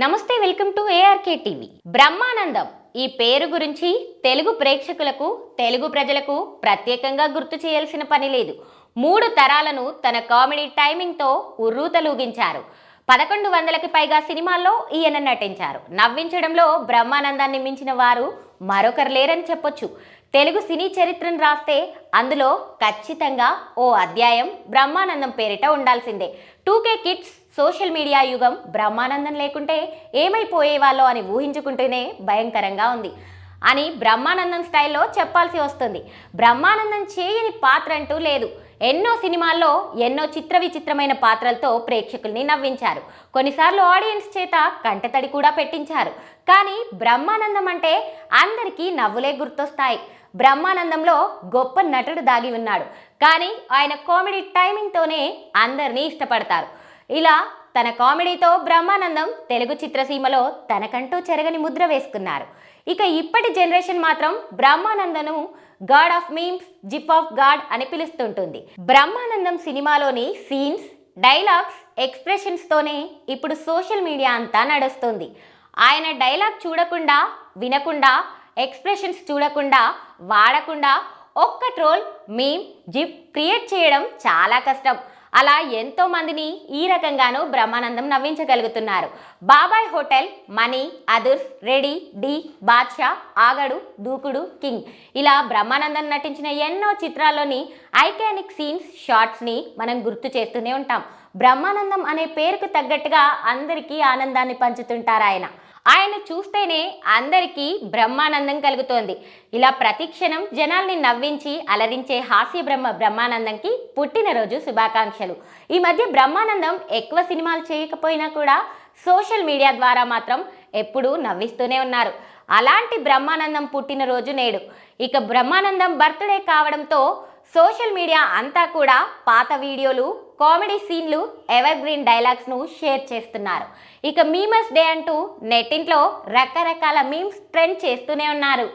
నమస్తే, welcome to ARK TV. Brahmanandam ఈ పేరు గురించి తెలుగు ప్రేక్షకులకు, తెలుగు ప్రజలకు ప్రత్యేకంగా గుర్తు చేయాల్సిన పని లేదు. 3 తరాలను తన కామెడీ టైమింగ్తో ఉర్రూతలూగించారు. 1100కి పైగా సినిమాల్లో ఈయన నటించారు. నవ్వించడంలో బ్రహ్మానందాన్ని మించిన వారు మరొకరు లేరని చెప్పొచ్చు. తెలుగు సినీ చరిత్రను రాస్తే అందులో ఖచ్చితంగా ఓ అధ్యాయం బ్రహ్మానందం పేరిట ఉండాల్సిందే. 2K కిడ్స్ సోషల్ మీడియా యుగం బ్రహ్మానందం లేకుంటే ఏమైపోయేవాళ్ళో అని ఊహించుకుంటూనే భయంకరంగా ఉంది అని బ్రహ్మానందం స్టైల్లో చెప్పాల్సి వస్తుంది. బ్రహ్మానందం చేయని పాత్ర అంటూ లేదు. ఎన్నో సినిమాల్లో ఎన్నో చిత్ర విచిత్రమైన పాత్రలతో ప్రేక్షకుల్ని నవ్వించారు. కొన్నిసార్లు ఆడియన్స్ చేత కంటతడి కూడా పెట్టించారు. కానీ బ్రహ్మానందం అంటే అందరికీ నవ్వులే గుర్తొస్తాయి. బ్రహ్మానందంలో గొప్ప నటుడు దాగి ఉన్నాడు. కానీ ఆయన కామెడీ టైమింగ్తోనే అందరినీ ఇష్టపడతారు. ఇలా తన కామెడీతో బ్రహ్మానందం తెలుగు చిత్రసీమలో తనకంటూ చెరగని ముద్ర వేసుకున్నారు. ఇక ఇప్పటి జనరేషన్ మాత్రం బ్రహ్మానందను god of memes, GIF of god అని పిలుస్తుంటుంది. బ్రహ్మానందం సినిమాలోని సీన్స్, డైలాగ్స్, ఎక్స్ప్రెషన్స్తోనే ఇప్పుడు సోషల్ మీడియా అంతా నడుస్తుంది. ఆయన డైలాగ్ చూడకుండా, వినకుండా, ఎక్స్ప్రెషన్స్ చూడకుండా, వాడకుండా ఒక్క ట్రోల్, మీమ్, జిప్ క్రియేట్ చేయడం చాలా కష్టం. అలా ఎంతో మందిని ఈ రకంగానూ బ్రహ్మానందం నవ్వించగలుగుతున్నారు. బాబాయ్ హోటల్, మనీ, అదుర్స్, రెడీ, డి, బాద్షా, ఆగడు, దూకుడు, కింగ్ ఇలా బ్రహ్మానందం నటించిన ఎన్నో చిత్రాల్లోని ఐకానిక్ సీన్స్, షార్ట్స్ని మనం గుర్తు చేస్తూనే ఉంటాం. బ్రహ్మానందం అనే పేరుకు తగ్గట్టుగా అందరికీ ఆనందాన్ని పంచుతుంటారు ఆయన. ఆయన చూస్తేనే అందరికీ బ్రహ్మానందం కలుగుతోంది. ఇలా ప్రతి క్షణం జనాల్ని నవ్వించి అలరించే హాస్య బ్రహ్మానందంకి పుట్టినరోజు శుభాకాంక్షలు. ఈ మధ్య బ్రహ్మానందం ఎక్కువ సినిమాలు చేయకపోయినా కూడా సోషల్ మీడియా ద్వారా మాత్రం ఎప్పుడూ నవ్విస్తూనే ఉన్నారు. అలాంటి బ్రహ్మానందం పుట్టినరోజు నేడు. ఇక బ్రహ్మానందం బర్త్డే కావడంతో సోషల్ మీడియా అంతా కూడా పాత వీడియోలు, కామెడీ సీన్లు, ఎవర్ గ్రీన్ డైలాగ్స్ను షేర్ చేస్తున్నారు. ఇక మీమర్స్ డే అంటూ నెట్టింట్లో రకరకాల మీమ్స్ ట్రెండ్ చేస్తూనే ఉన్నారు.